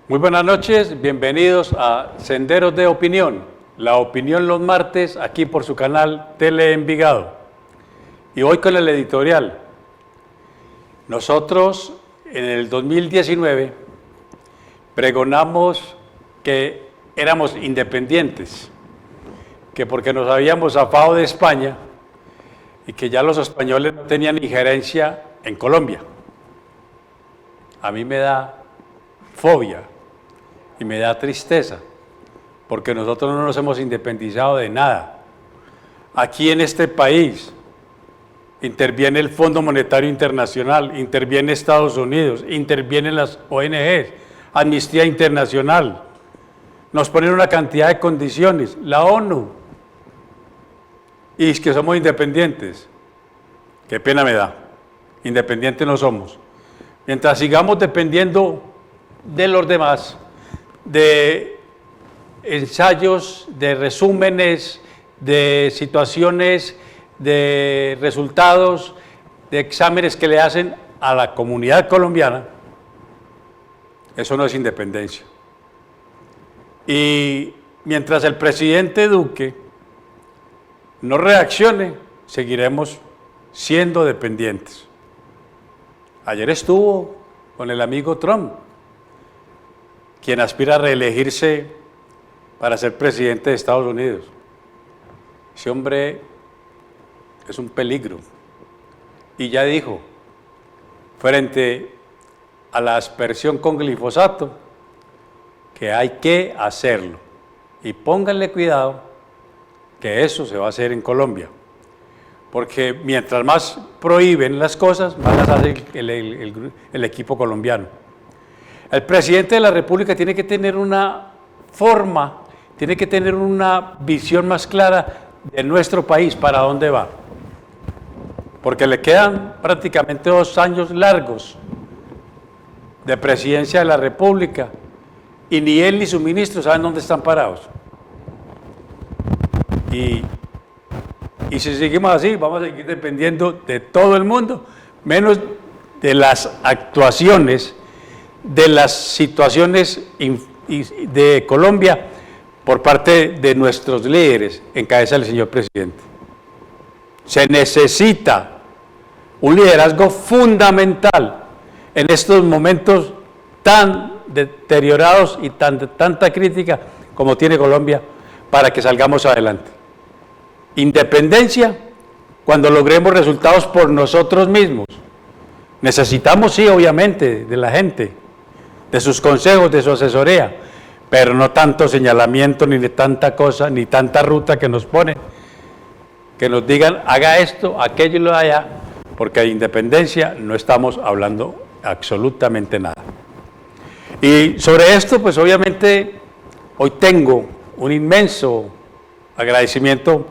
Muy buenas noches, bienvenidos a Senderos de Opinión, la opinión los martes aquí por su canal Tele Envigado. Y hoy con el editorial. Nosotros en el 2019 pregonamos que éramos independientes, que porque nos habíamos zafado de España y que ya los españoles no tenían injerencia en Colombia. A mí me da fobia y me da tristeza, porque nosotros no nos hemos independizado de nada. Aquí en este país interviene el Fondo Monetario Internacional, interviene Estados Unidos, intervienen las ONGs, Amnistía Internacional, nos ponen una cantidad de condiciones, la ONU, y es que somos independientes. Qué pena me da, independientes no somos. Mientras sigamos dependiendo de los demás, de ensayos, de resúmenes, de situaciones, de resultados, de exámenes que le hacen a la comunidad colombiana, eso no es independencia. Y mientras el presidente Duque no reaccione, seguiremos siendo dependientes. Ayer estuvo con el amigo Trump, quien aspira a reelegirse para ser presidente de Estados Unidos. Ese hombre es un peligro. Y ya dijo, frente a la aspersión con glifosato, que hay que hacerlo. Y pónganle cuidado que eso se va a hacer en Colombia. Porque mientras más prohíben las cosas, más las hace el equipo colombiano. El presidente de la República tiene que tener una forma, tiene que tener una visión más clara de nuestro país, para dónde va. Porque le quedan prácticamente 2 años largos de presidencia de la República y ni él ni su ministro saben dónde están parados. Y si seguimos así, vamos a seguir dependiendo de todo el mundo, menos de las actuaciones, de las situaciones de Colombia por parte de nuestros líderes, en cabeza del señor presidente. Se necesita un liderazgo fundamental en estos momentos tan deteriorados y tanta crítica como tiene Colombia para que salgamos adelante. Independencia cuando logremos resultados por nosotros mismos. Necesitamos, sí, obviamente, de la gente, de sus consejos, de su asesoría, pero no tanto señalamiento, ni de tanta cosa, ni tanta ruta que nos ponen, que nos digan, haga esto, aquello y lo allá, porque de independencia no estamos hablando absolutamente nada. Y sobre esto, pues obviamente, hoy tengo un inmenso agradecimiento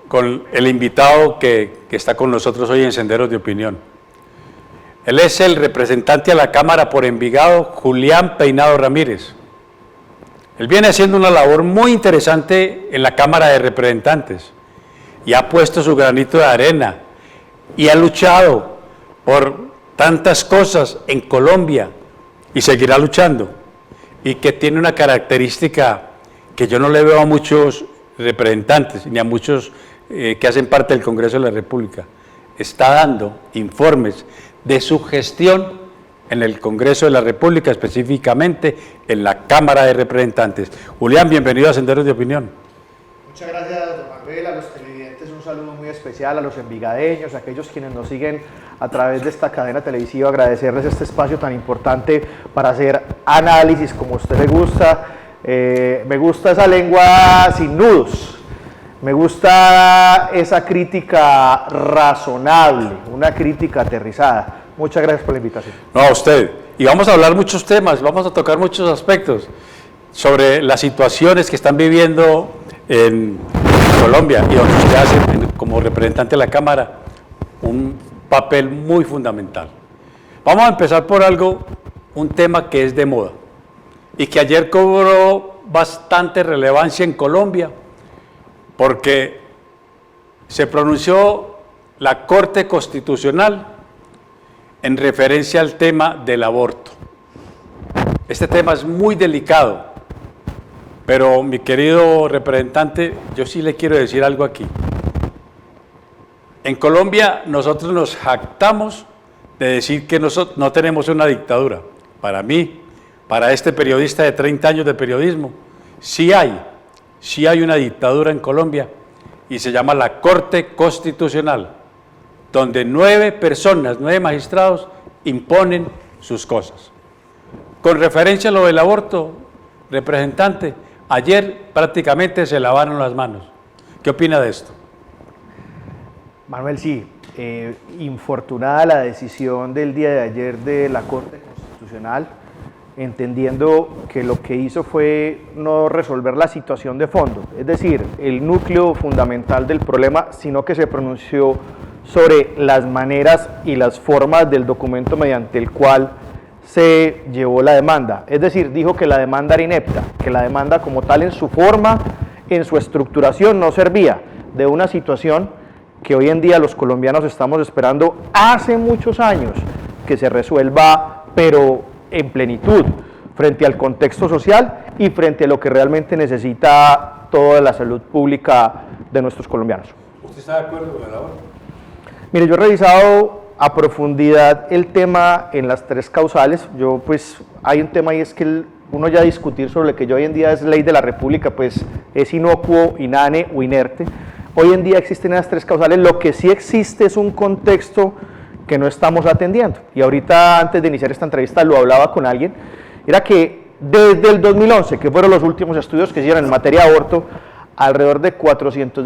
con el invitado que está con nosotros hoy en Senderos de Opinión. Él es el representante a la Cámara por Envigado, Julián Peinado Ramírez. Él viene haciendo una labor muy interesante en la Cámara de Representantes y ha puesto su granito de arena y ha luchado por tantas cosas en Colombia y seguirá luchando, y que tiene una característica que yo no le veo a muchos representantes ni a muchos que hacen parte del Congreso de la República. Está dando informes de su gestión en el Congreso de la República, específicamente en la Cámara de Representantes. Julián, bienvenido a Senderos de Opinión. Muchas gracias, don Manuel. A los televidentes un saludo muy especial, a los envigadeños, a aquellos quienes nos siguen a través de esta cadena televisiva, agradecerles este espacio tan importante para hacer análisis como a usted le gusta. Me gusta esa lengua sin nudos. Me gusta esa crítica razonable, una crítica aterrizada. Muchas gracias por la invitación. No, a usted. Y vamos a hablar muchos temas, vamos a tocar muchos aspectos sobre las situaciones que están viviendo en Colombia y donde usted hace, como representante de la Cámara, un papel muy fundamental. Vamos a empezar por un tema que es de moda y que ayer cobró bastante relevancia en Colombia, porque se pronunció la Corte Constitucional en referencia al tema del aborto. Este tema es muy delicado, pero mi querido representante, yo sí le quiero decir algo aquí. En Colombia nosotros nos jactamos de decir que nosotros no tenemos una dictadura. Para mí, para este periodista de 30 años de periodismo, sí hay una dictadura en Colombia y se llama la Corte Constitucional, donde 9 personas, 9 magistrados imponen sus cosas. Con referencia a lo del aborto, representante, ayer prácticamente se lavaron las manos. ¿Qué opina de esto? Manuel, sí, infortunada la decisión del día de ayer de la Corte Constitucional, entendiendo que lo que hizo fue no resolver la situación de fondo, es decir, el núcleo fundamental del problema, sino que se pronunció sobre las maneras y las formas del documento mediante el cual se llevó la demanda. Es decir, dijo que la demanda era inepta, que la demanda como tal en su forma, en su estructuración no servía de una situación que hoy en día los colombianos estamos esperando hace muchos años que se resuelva, pero en plenitud, frente al contexto social y frente a lo que realmente necesita toda la salud pública de nuestros colombianos. ¿Usted está de acuerdo con el aborto? Mire, yo he revisado a profundidad el tema en las 3 causales. Hay un tema y es que uno ya discutir sobre lo que hoy en día es ley de la República, pues es inocuo, inane o inerte. Hoy en día existen las 3 causales, lo que sí existe es un contexto que no estamos atendiendo. Y ahorita, antes de iniciar esta entrevista, lo hablaba con alguien, era que desde el 2011, que fueron los últimos estudios que hicieron en materia de aborto, alrededor de 400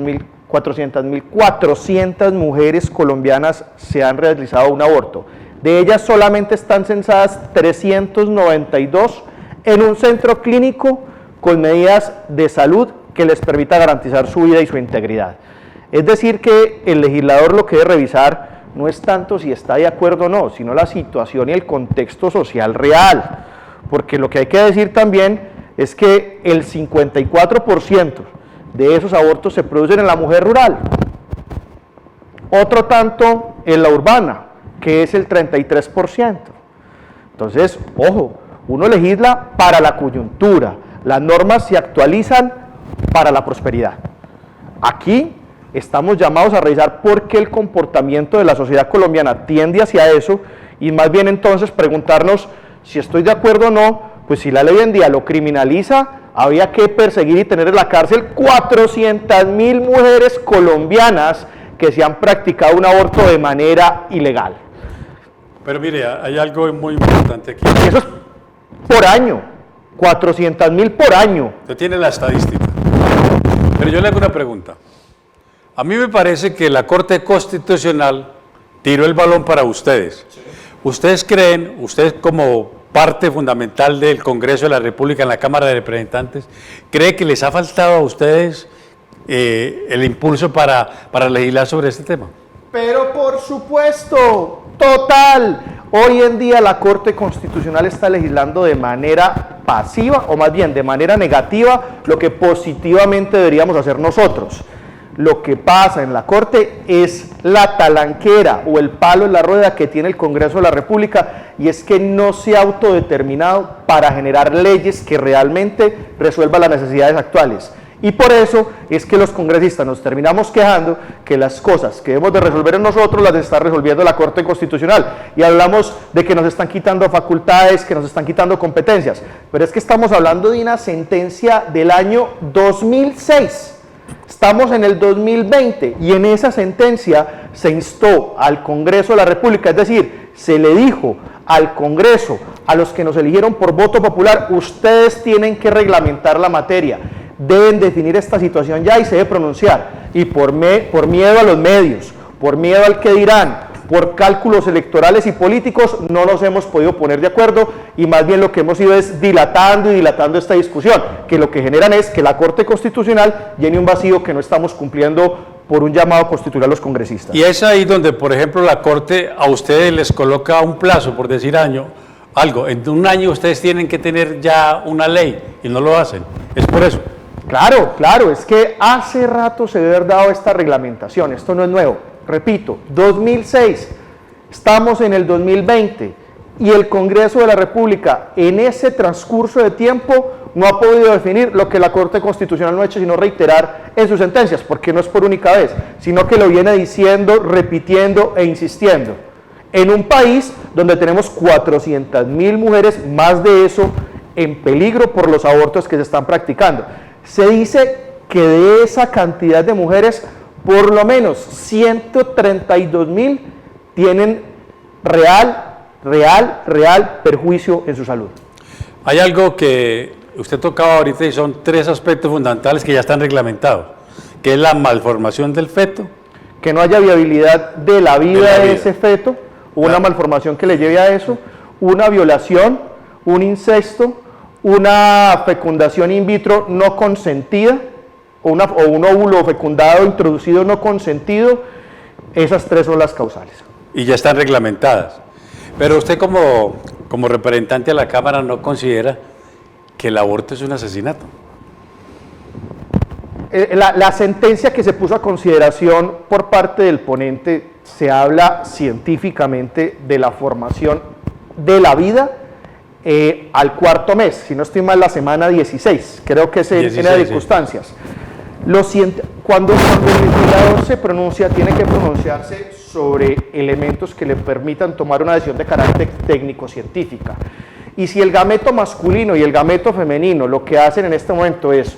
mujeres colombianas se han realizado un aborto. De ellas solamente están censadas 392 en un centro clínico con medidas de salud que les permita garantizar su vida y su integridad. Es decir, que el legislador lo que debe revisar no es tanto si está de acuerdo o no, sino la situación y el contexto social real. Porque lo que hay que decir también es que el 54% de esos abortos se producen en la mujer rural, otro tanto en la urbana, que es el 33%. Entonces, ojo, uno legisla para la coyuntura, las normas se actualizan para la prosperidad. Aquí estamos llamados a revisar por qué el comportamiento de la sociedad colombiana tiende hacia eso y más bien entonces preguntarnos si estoy de acuerdo o no, pues si la ley hoy en día lo criminaliza, había que perseguir y tener en la cárcel 400.000 mujeres colombianas que se han practicado un aborto de manera ilegal. Pero mire, hay algo muy importante aquí. Y eso es por año, 400.000 por año. Usted tiene la estadística. Pero yo le hago una pregunta. A mí me parece que la Corte Constitucional tiró el balón para ustedes. Sí. ¿Ustedes creen, ustedes como parte fundamental del Congreso de la República en la Cámara de Representantes, cree que les ha faltado a ustedes el impulso para legislar sobre este tema? Pero por supuesto, total. Hoy en día la Corte Constitucional está legislando de manera pasiva, o más bien de manera negativa, lo que positivamente deberíamos hacer nosotros. Lo que pasa en la Corte es la talanquera o el palo en la rueda que tiene el Congreso de la República, y es que no se ha autodeterminado para generar leyes que realmente resuelvan las necesidades actuales. Y por eso es que los congresistas nos terminamos quejando que las cosas que debemos de resolver en nosotros las está resolviendo la Corte Constitucional. Y hablamos de que nos están quitando facultades, que nos están quitando competencias. Pero es que estamos hablando de una sentencia del año 2006. Estamos en el 2020 y en esa sentencia se instó al Congreso de la República, es decir, se le dijo al Congreso, a los que nos eligieron por voto popular, ustedes tienen que reglamentar la materia, deben definir esta situación ya y se debe pronunciar. Y por miedo a los medios, por miedo al que dirán, por cálculos electorales y políticos, no nos hemos podido poner de acuerdo y más bien lo que hemos ido es dilatando esta discusión, que lo que generan es que la Corte Constitucional llene un vacío que no estamos cumpliendo por un llamado constitucional a los congresistas. Y es ahí donde, por ejemplo, la Corte a ustedes les coloca un plazo, por decir algo, en un año ustedes tienen que tener ya una ley y no lo hacen, es por eso. Claro, es que hace rato se debe haber dado esta reglamentación, esto no es nuevo. Repito, 2006, estamos en el 2020 y el Congreso de la República en ese transcurso de tiempo no ha podido definir lo que la Corte Constitucional no ha hecho sino reiterar en sus sentencias, porque no es por única vez, sino que lo viene diciendo, repitiendo e insistiendo. En un país donde tenemos 400.000 mujeres, más de eso, en peligro por los abortos que se están practicando. Se dice que de esa cantidad de mujeres, por lo menos 132.000 tienen real perjuicio en su salud. Hay algo que usted tocaba ahorita y son 3 aspectos fundamentales que ya están reglamentados, que es la malformación del feto. Que no haya viabilidad de la vida de ese feto, una malformación que le lleve a eso, una violación, un incesto, una fecundación in vitro no consentida, o un óvulo fecundado introducido no consentido. Esas 3 son las causales. Y ya están reglamentadas. Pero usted como representante de la Cámara no considera que el aborto es un asesinato. La sentencia que se puso a consideración por parte del ponente se habla científicamente de la formación de la vida al 4.º mes, si no estoy mal, la semana 16, creo que es en las circunstancias. Cuando el legislador se pronuncia, tiene que pronunciarse sobre elementos que le permitan tomar una decisión de carácter técnico-científica. Y si el gameto masculino y el gameto femenino lo que hacen en este momento es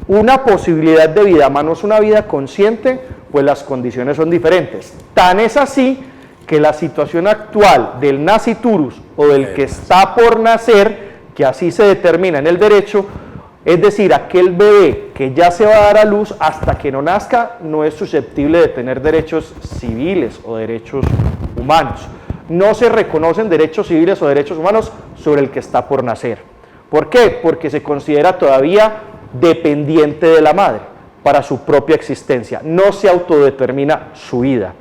una posibilidad de vida, más no es una vida consciente, pues las condiciones son diferentes. Tan es así que la situación actual del nasciturus o del que está por nacer, que así se determina en el derecho, es decir, aquel bebé que ya se va a dar a luz hasta que no nazca no es susceptible de tener derechos civiles o derechos humanos. No se reconocen derechos civiles o derechos humanos sobre el que está por nacer. ¿Por qué? Porque se considera todavía dependiente de la madre para su propia existencia, no se autodetermina su vida.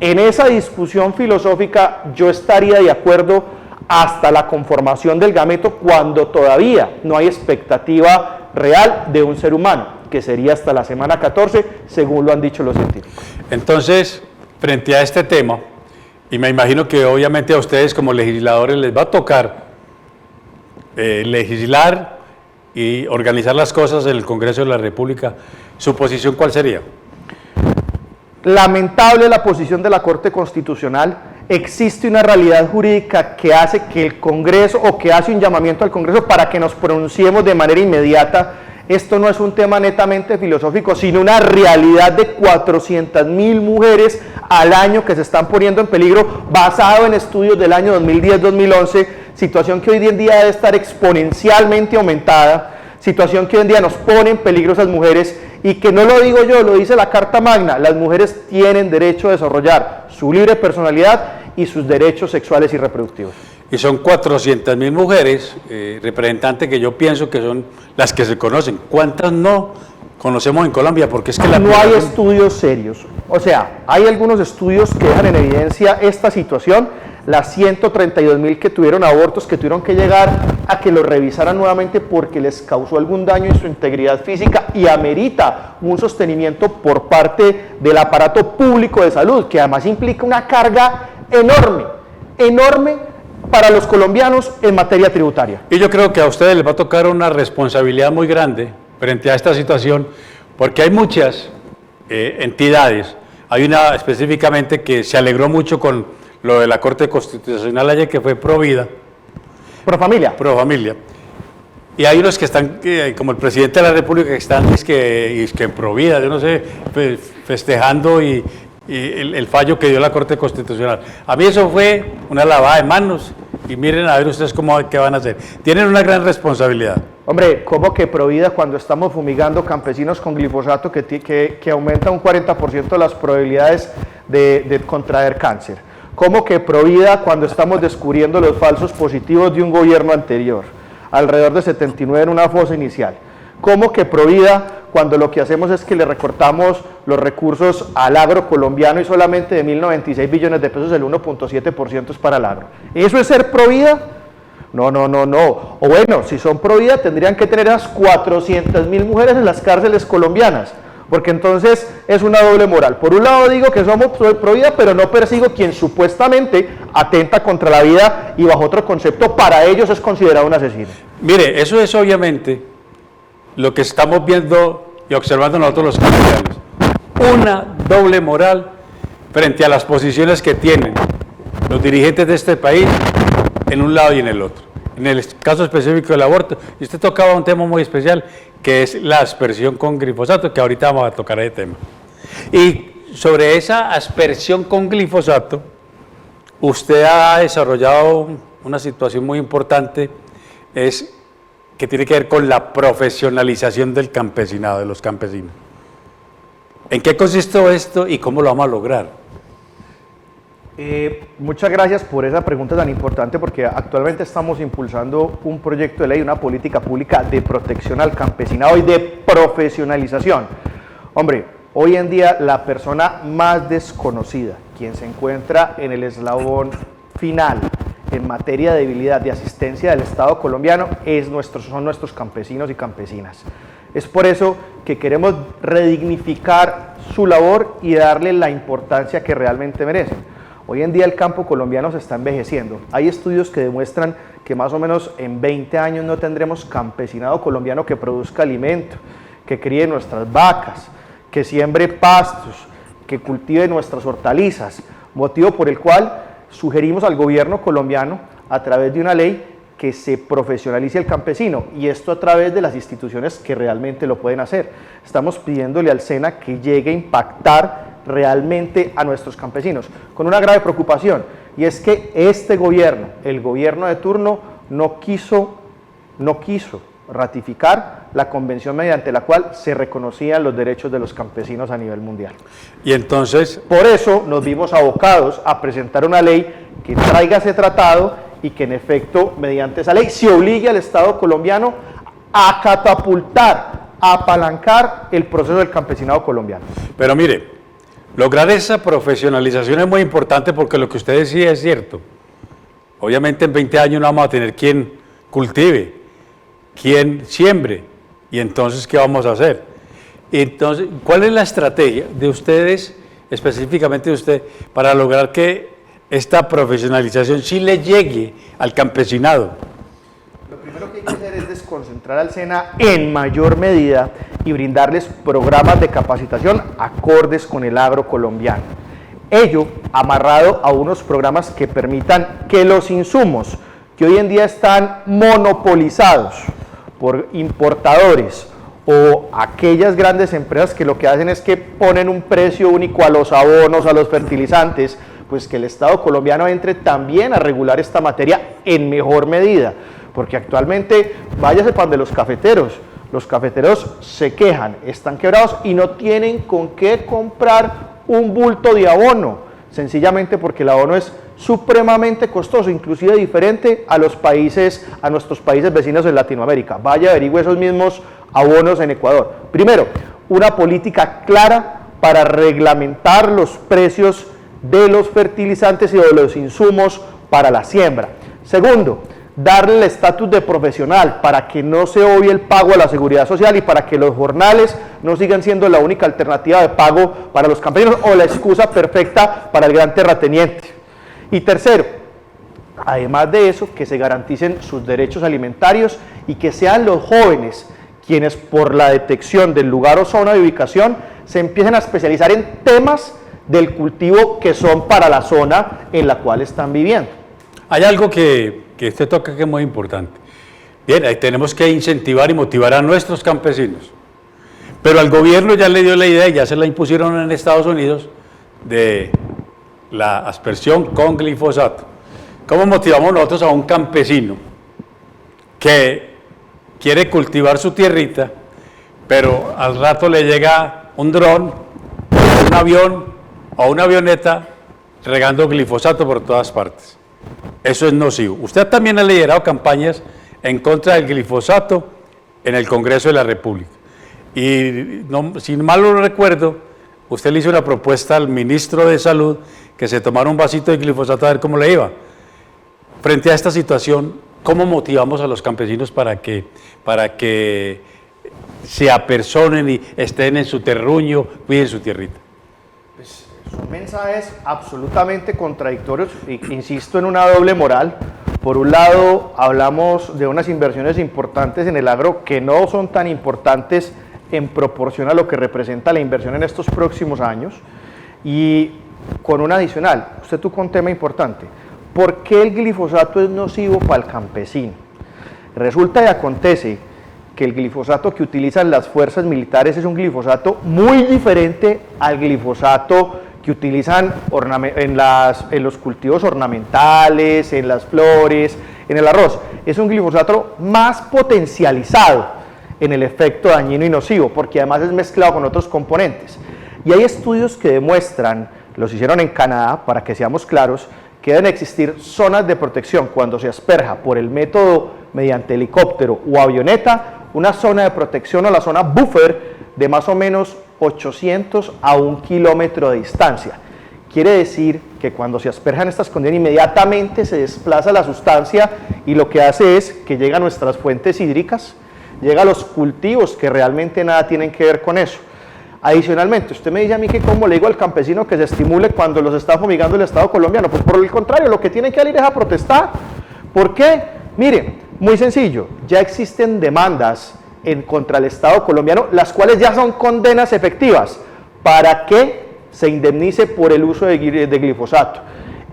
En esa discusión filosófica yo estaría de acuerdo hasta la conformación del gameto cuando todavía no hay expectativa real de un ser humano, que sería hasta la semana 14, según lo han dicho los científicos. Entonces, frente a este tema, y me imagino que obviamente a ustedes como legisladores les va a tocar legislar y organizar las cosas en el Congreso de la República, ¿su posición cuál sería? Lamentable la posición de la Corte Constitucional. Existe una realidad jurídica que hace que el Congreso, o que hace un llamamiento al Congreso para que nos pronunciemos de manera inmediata. Esto no es un tema netamente filosófico, sino una realidad de 400.000 mujeres al año que se están poniendo en peligro, basado en estudios del año 2010-2011, situación que hoy en día debe estar exponencialmente aumentada, situación que hoy en día nos pone en peligro a esas mujeres, y que no lo digo yo, lo dice la Carta Magna: las mujeres tienen derecho a desarrollar su libre personalidad y sus derechos sexuales y reproductivos. Y son 400.000 mujeres, representantes, que yo pienso que son las que se conocen. ¿Cuántas no conocemos en Colombia? Porque es que no hay estudios serios. O sea, hay algunos estudios que dejan en evidencia esta situación. Las 132.000 que tuvieron abortos, que tuvieron que llegar a que los revisaran nuevamente porque les causó algún daño en su integridad física y amerita un sostenimiento por parte del aparato público de salud, que además implica una carga enorme para los colombianos en materia tributaria. Y yo creo que a ustedes les va a tocar una responsabilidad muy grande frente a esta situación, porque hay muchas entidades. Hay una específicamente que se alegró mucho con lo de la Corte Constitucional ayer, que fue Provida. Profamilia. Profamilia. Y hay unos que están, como el presidente de la República, que están que Provida, yo no sé, festejando y el fallo que dio la Corte Constitucional. A mí eso fue una lavada de manos, y miren a ver ustedes qué van a hacer. Tienen una gran responsabilidad. Hombre, ¿cómo que Provida cuando estamos fumigando campesinos con glifosato que aumenta un 40% las probabilidades de contraer cáncer? ¿Cómo que Provida cuando estamos descubriendo los falsos positivos de un gobierno anterior? Alrededor de 79 en una fosa inicial. ¿Cómo que Provida cuando lo que hacemos es que le recortamos los recursos al agro colombiano y solamente de 1.096 billones de pesos el 1.7% es para el agro? ¿Eso es ser Provida? No. O bueno, si son Provida tendrían que tener esas 400.000 mujeres en las cárceles colombianas, Porque entonces es una doble moral. Por un lado digo que somos pro vida, pero no persigo quien supuestamente atenta contra la vida y bajo otro concepto para ellos es considerado un asesino. Mire, eso es obviamente lo que estamos viendo y observando nosotros los colombianos. Una doble moral frente a las posiciones que tienen los dirigentes de este país en un lado y en el otro. En el caso específico del aborto, y usted tocaba un tema muy especial, que es la aspersión con glifosato, que ahorita vamos a tocar ese tema. Y sobre esa aspersión con glifosato, usted ha desarrollado una situación muy importante, que tiene que ver con la profesionalización del campesinado, de los campesinos. ¿En qué consiste esto y cómo lo vamos a lograr? Muchas gracias por esa pregunta tan importante, porque actualmente estamos impulsando un proyecto de ley, una política pública de protección al campesinado y de profesionalización. Hombre, hoy en día la persona más desconocida, quien se encuentra en el eslabón final en materia de debilidad de asistencia del Estado colombiano, son nuestros campesinos y campesinas. Es por eso que queremos redignificar su labor y darle la importancia que realmente merecen. Hoy en día el campo colombiano se está envejeciendo. Hay estudios que demuestran que más o menos en 20 años no tendremos campesinado colombiano que produzca alimento, que críe nuestras vacas, que siembre pastos, que cultive nuestras hortalizas, motivo por el cual sugerimos al gobierno colombiano, a través de una ley, que se profesionalice el campesino, y esto a través de las instituciones que realmente lo pueden hacer. Estamos pidiéndole al SENA que llegue a impactar realmente a nuestros campesinos, con una grave preocupación, y es que este gobierno, el gobierno de turno, no quiso ratificar la convención mediante la cual se reconocían los derechos de los campesinos a nivel mundial. Y entonces, por eso nos vimos abocados a presentar una ley que traiga ese tratado y que en efecto, mediante esa ley, se obligue al Estado colombiano a catapultar, a apalancar el proceso del campesinado colombiano. pero mire, lograr esa profesionalización es muy importante, porque lo que usted decía es cierto. Obviamente en 20 años no vamos a tener quien cultive, quien siembre, y entonces ¿qué vamos a hacer? Entonces, ¿cuál es la estrategia de ustedes, específicamente de usted, para lograr que esta profesionalización sí le llegue al campesinado? Lo primero que hay que hacer es desconcentrar al SENA en mayor medida y brindarles programas de capacitación acordes con el agro colombiano. Ello amarrado a unos programas que permitan que los insumos que hoy en día están monopolizados por importadores o aquellas grandes empresas que lo que hacen es que ponen un precio único a los abonos, a los fertilizantes, pues que el Estado colombiano entre también a regular esta materia en mejor medida, porque actualmente, váyase para de los cafeteros se quejan, están quebrados y no tienen con qué comprar un bulto de abono, sencillamente porque el abono es supremamente costoso, inclusive diferente a nuestros países vecinos en Latinoamérica. Vaya, averigüe esos mismos abonos en Ecuador. Primero, una política clara para reglamentar los precios de los fertilizantes y de los insumos para la siembra. Segundo, darle el estatus de profesional para que no se obvie el pago a la seguridad social y para que los jornales no sigan siendo la única alternativa de pago para los campesinos o la excusa perfecta para el gran terrateniente. Y tercero, además de eso, que se garanticen sus derechos alimentarios y que sean los jóvenes quienes, por la detección del lugar o zona de ubicación, se empiecen a especializar en temas del cultivo que son para la zona en la cual están viviendo. Hay algo que usted toca que es muy importante. Bien, ahí tenemos que incentivar y motivar a nuestros campesinos, pero al gobierno ya le dio la idea, ya se la impusieron en Estados Unidos, de la aspersión con glifosato. ¿Cómo motivamos nosotros a un campesino que quiere cultivar su tierrita, pero al rato le llega un dron, un avión o una avioneta regando glifosato por todas partes? Eso es nocivo. Usted también ha liderado campañas en contra del glifosato en el Congreso de la República. Y no, si mal no recuerdo, usted le hizo una propuesta al ministro de Salud que se tomara un vasito de glifosato a ver cómo le iba. Frente a esta situación, ¿cómo motivamos a los campesinos para que se apersonen y estén en su terruño, cuiden su tierrita. Pues son mensajes absolutamente contradictorios, insisto en una doble moral. Por un lado, hablamos de unas inversiones importantes en el agro que no son tan importantes en proporción a lo que representa la inversión en estos próximos años. Y con un adicional, usted tocó un tema importante. ¿Por qué el glifosato es nocivo para el campesino? Resulta y acontece que el glifosato que utilizan las fuerzas militares es un glifosato muy diferente al glifosato que utilizan en los cultivos ornamentales, en las flores, en el arroz. Es un glifosato más potencializado en el efecto dañino y nocivo, porque además es mezclado con otros componentes. Y hay estudios que demuestran, los hicieron en Canadá, para que seamos claros, que deben existir zonas de protección cuando se asperja por el método mediante helicóptero o avioneta, una zona de protección o la zona buffer de más o menos 800 a 1 kilómetro de distancia. Quiere decir que cuando se asperjan estas condiciones inmediatamente se desplaza la sustancia y lo que hace es que llega a nuestras fuentes hídricas, llega a los cultivos que realmente nada tienen que ver con eso. Adicionalmente, usted me dice a mí que cómo le digo al campesino que se estimule cuando los está fumigando el Estado colombiano. Pues por el contrario, lo que tienen que ir es a protestar. ¿Por qué? Mire, muy sencillo, ya existen demandas contra el Estado colombiano, las cuales ya son condenas efectivas para que se indemnice por el uso de glifosato.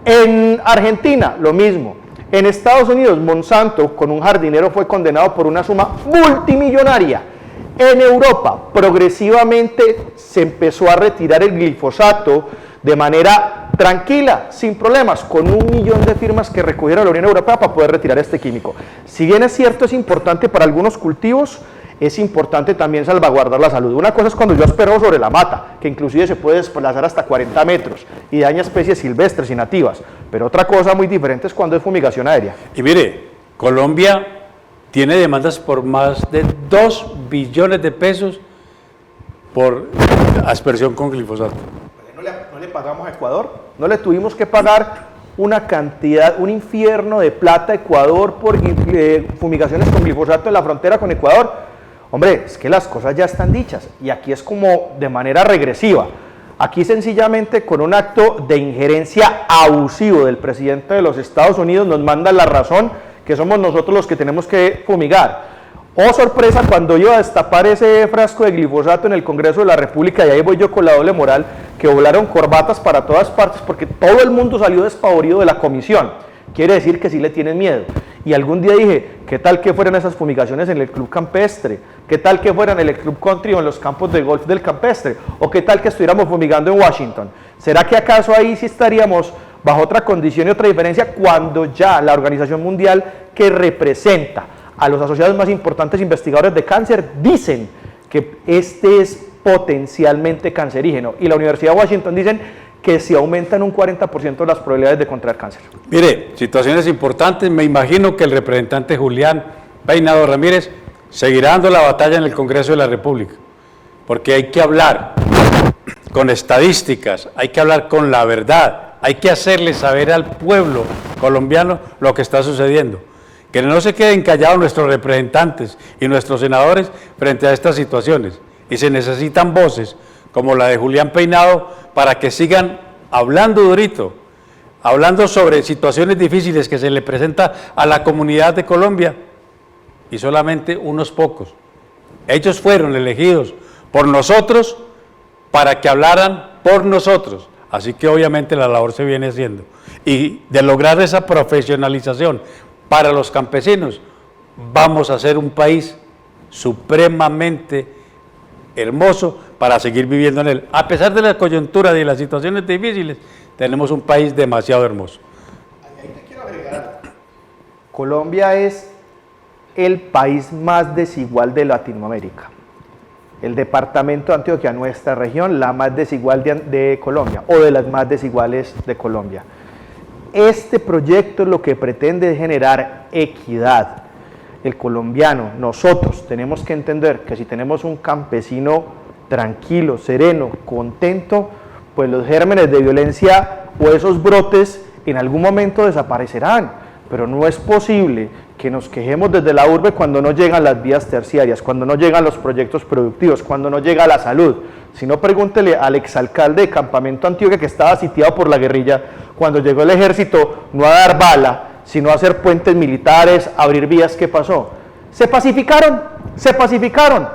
En Argentina, lo mismo. En Estados Unidos, Monsanto, con un jardinero, fue condenado por una suma multimillonaria. En Europa, progresivamente se empezó a retirar el glifosato de manera tranquila, sin problemas, con 1 millón de firmas que recogieron la Unión Europea para poder retirar este químico. Si bien es cierto, es importante para algunos cultivos, es importante también salvaguardar la salud. Una cosa es cuando yo aspero sobre la mata, que inclusive se puede desplazar hasta 40 metros y daña especies silvestres y nativas, pero otra cosa muy diferente es cuando es fumigación aérea. Y mire, Colombia tiene demandas por más de 2 billones de pesos por aspersión con glifosato. ¿No le pagamos a Ecuador? ¿No le tuvimos que pagar una cantidad, un infierno de plata a Ecuador por fumigaciones con glifosato en la frontera con Ecuador? Hombre, es que las cosas ya están dichas y aquí es como de manera regresiva. Aquí sencillamente con un acto de injerencia abusivo del presidente de los Estados Unidos nos manda la razón que somos nosotros los que tenemos que fumigar. Oh, sorpresa, cuando iba a destapar ese frasco de glifosato en el Congreso de la República, y ahí voy yo con la doble moral, que volaron corbatas para todas partes porque todo el mundo salió despavorido de la comisión. Quiere decir que sí le tienen miedo. Y algún día dije, ¿qué tal que fueran esas fumigaciones en el club campestre? ¿Qué tal que fueran en el club country o en los campos de golf del campestre? ¿O qué tal que estuviéramos fumigando en Washington? ¿Será que acaso ahí sí estaríamos bajo otra condición y otra diferencia cuando ya la Organización Mundial, que representa a los asociados más importantes investigadores de cáncer, dicen que este es potencialmente cancerígeno? Y la Universidad de Washington dicen que se aumentan un 40% las probabilidades de contraer cáncer. Mire, situaciones importantes. Me imagino que el representante Julián Peinado Ramírez seguirá dando la batalla en el Congreso de la República, porque hay que hablar con estadísticas, hay que hablar con la verdad, hay que hacerle saber al pueblo colombiano lo que está sucediendo. Que no se queden callados nuestros representantes y nuestros senadores frente a estas situaciones. Y se necesitan voces como la de Julián Peinado para que sigan hablando durito, hablando sobre situaciones difíciles que se le presenta a la comunidad de Colombia, y solamente unos pocos. Ellos fueron elegidos por nosotros para que hablaran por nosotros. Así que obviamente la labor se viene haciendo. Y de lograr esa profesionalización para los campesinos, vamos a ser un país supremamente hermoso para seguir viviendo en él. A pesar de la coyuntura y de las situaciones difíciles, tenemos un país demasiado hermoso. Ahí te quiero agregar algo. Colombia es el país más desigual de Latinoamérica. El departamento de Antioquia, nuestra región, la más desigual de Colombia, o de las más desiguales de Colombia. Este proyecto lo que pretende es generar equidad. El colombiano, nosotros tenemos que entender que si tenemos un campesino tranquilo, sereno, contento, pues los gérmenes de violencia o esos brotes en algún momento desaparecerán. pero no es posible que nos quejemos desde la urbe cuando no llegan las vías terciarias, cuando no llegan los proyectos productivos, cuando no llega la salud. Si no, pregúntele al exalcalde de Campamento Antioquia, que estaba sitiado por la guerrilla, cuando llegó el ejército, no a dar bala, sino a hacer puentes militares, abrir vías. ¿Qué pasó? Se pacificaron, se pacificaron.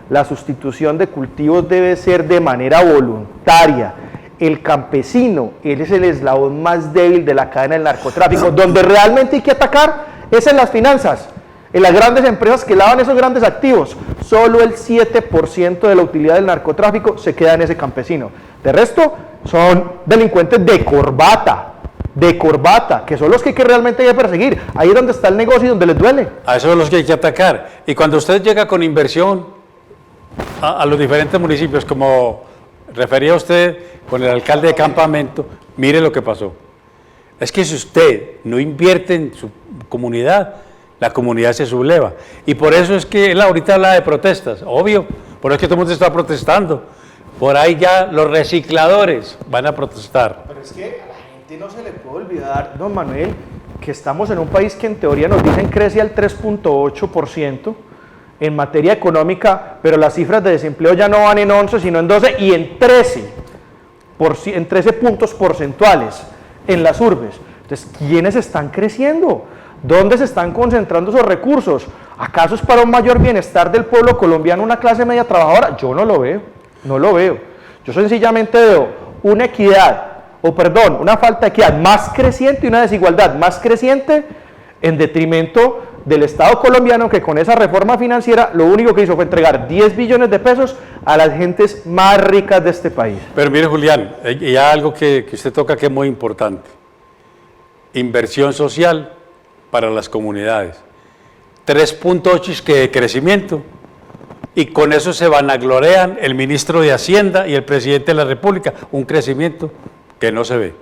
La sustitución de cultivos debe ser de manera voluntaria. El campesino, él es el eslabón más débil de la cadena del narcotráfico. Donde realmente hay que atacar es en las finanzas, en las grandes empresas que lavan esos grandes activos. Solo el 7% de la utilidad del narcotráfico se queda en ese campesino. De resto, son delincuentes de corbata, que son los que realmente hay que perseguir. Ahí es donde está el negocio y donde les duele. A esos son los que hay que atacar. Y cuando usted llega con inversión a los diferentes municipios, como refería usted con el alcalde de Campamento, mire lo que pasó. Es que si usted no invierte en su comunidad, la comunidad se subleva. Y por eso es que él ahorita habla de protestas, obvio, por eso es que todo el mundo está protestando. Por ahí ya los recicladores van a protestar. Pero es que a la gente no se le puede olvidar, don Manuel, que estamos en un país que en teoría nos dicen crece al 3.8% en materia económica, pero las cifras de desempleo ya no van en 11, sino en 12 y en 13 puntos porcentuales en las urbes. Entonces, ¿quiénes están creciendo? ¿Dónde se están concentrando esos recursos? ¿Acaso es para un mayor bienestar del pueblo colombiano, una clase media trabajadora? Yo no lo veo, no lo veo. Yo sencillamente veo una equidad, una falta de equidad más creciente y una desigualdad más creciente en detrimento del Estado colombiano, que con esa reforma financiera lo único que hizo fue entregar 10 billones de pesos a las gentes más ricas de este país. Pero mire, Julián, hay algo que usted toca que es muy importante. Inversión social para las comunidades. 3.8 que de crecimiento. Y con eso se vanaglorean el ministro de Hacienda y el presidente de la República. Un crecimiento que no se ve.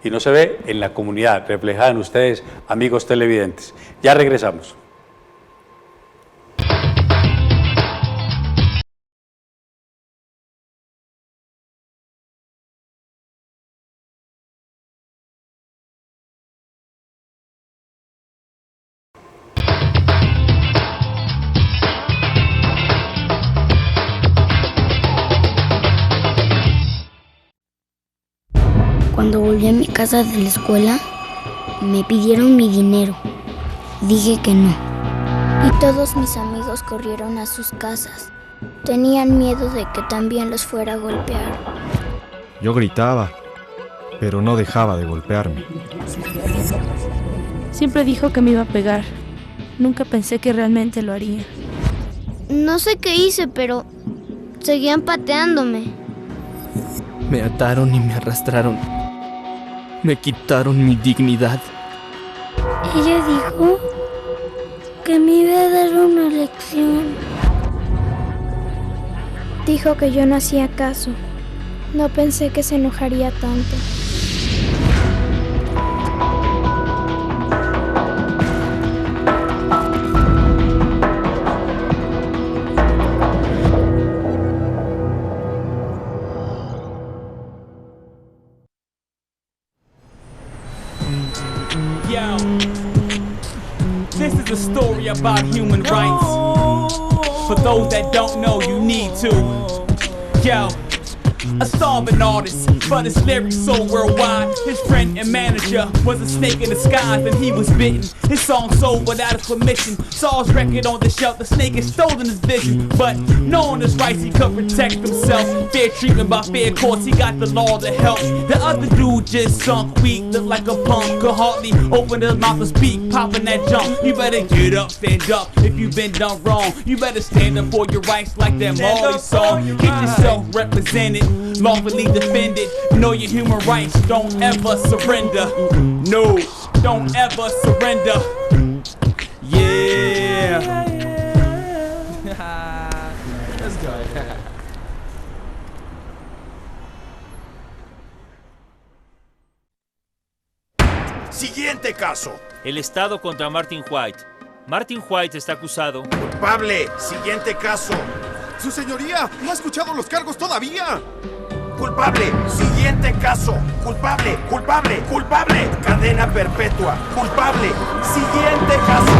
Y no se ve en la comunidad, reflejada en ustedes, amigos televidentes. Ya regresamos. Cuando volví a mi casa de la escuela, me pidieron mi dinero. Dije que no. Y todos mis amigos corrieron a sus casas. Tenían miedo de que también los fuera a golpear. Yo gritaba, pero no dejaba de golpearme. Siempre dijo que me iba a pegar. Nunca pensé que realmente lo haría. No sé qué hice, pero seguían pateándome. Me ataron y me arrastraron. Me quitaron mi dignidad. Ella dijo que me iba a dar una lección. Dijo que yo no hacía caso. No pensé que se enojaría tanto. Yo, this is a story about human rights. For those that don't know, you need to. Yo, a starving artist, but his lyrics so worldwide. His friend and manager was a snake in disguise, and he was bitten. His song sold without his permission. Saw his record on the shelf, the snake had stolen his vision. But knowing his rights, he could protect himself. Fair treatment by fair courts, he got the law to help. The other dude just sunk weak, looked like a punk. Could hardly open his mouth to speak, popping that jump. You better get up, stand up, if you've been done wrong. You better stand up for your rights like that Marley song. Get yourself represented, lawfully defended. Know your human rights, don't ever surrender. No, don't ever surrender. Yeah. Let's go. Siguiente caso. El Estado contra Martin White. Martin White está acusado. Culpable. Siguiente caso. ¡Su señoría! ¡No ha escuchado los cargos todavía! culpable. Siguiente caso, culpable, culpable, culpable. Cadena perpetua, culpable. Siguiente caso.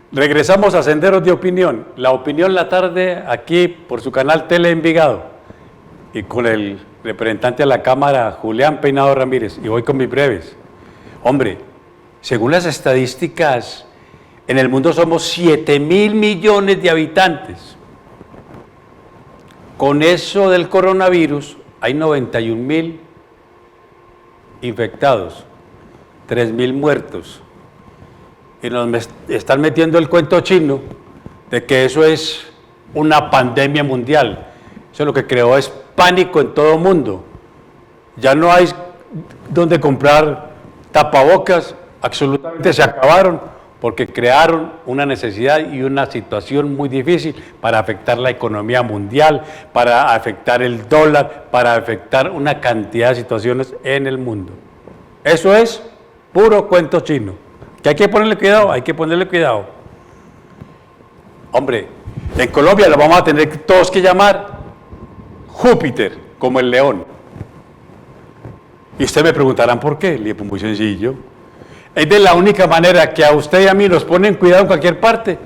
Regresamos a Senderos de Opinión. La opinión la tarde aquí por su canal Tele Envigado y con el representante de la Cámara, Julián Peinado Ramírez. Y voy con mis breves. Hombre, según las estadísticas, en el mundo somos 7.000 millones de habitantes. Con eso del coronavirus hay 91.000 infectados, 3.000 muertos. Y nos están metiendo el cuento chino de que eso es una pandemia mundial. Eso lo que creó es pánico en todo el mundo. Ya no hay donde comprar tapabocas, absolutamente se acabaron porque crearon una necesidad y una situación muy difícil para afectar la economía mundial, para afectar el dólar, para afectar una cantidad de situaciones en el mundo. Eso es puro cuento chino. ¿Que hay que ponerle cuidado? Hay que ponerle cuidado. Hombre, en Colombia lo vamos a tener todos que llamar Júpiter, como el león. Y ustedes me preguntarán por qué. Le digo, muy sencillo. Es de la única manera que a usted y a mí nos ponen cuidado en cualquier parte.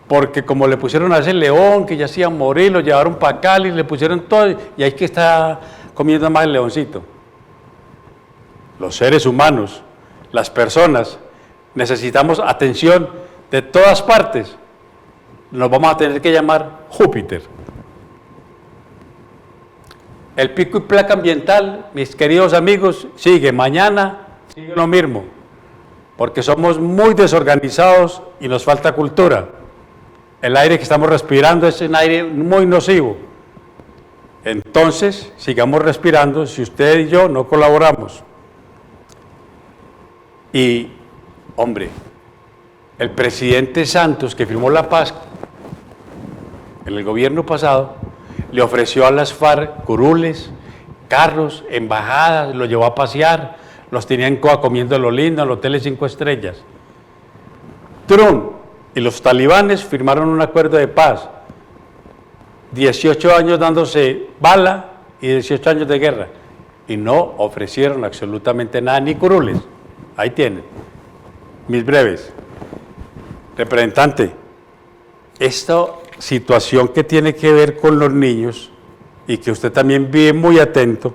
Porque como le pusieron a ese león, que ya se iba a morir, lo llevaron para Cali, le pusieron todo, y ahí que está comiendo más el leoncito. Los seres humanos, las personas, necesitamos atención de todas partes. Nos vamos a tener que llamar Júpiter. El pico y placa ambiental, mis queridos amigos, sigue. Mañana sigue lo mismo, porque somos muy desorganizados y nos falta cultura. El aire que estamos respirando es un aire muy nocivo. Entonces, sigamos respirando si usted y yo no colaboramos. Y, hombre, el presidente Santos, que firmó la paz en el gobierno pasado, le ofreció a las FARC curules, carros, embajadas, los llevó a pasear, los tenía en Coa comiendo lo lindo en los hoteles 5 estrellas. Trump y los talibanes firmaron un acuerdo de paz, 18 años dándose bala y 18 años de guerra, y no ofrecieron absolutamente nada, ni curules. Ahí tienen, mis breves. Representante, esta situación que tiene que ver con los niños y que usted también vive muy atento,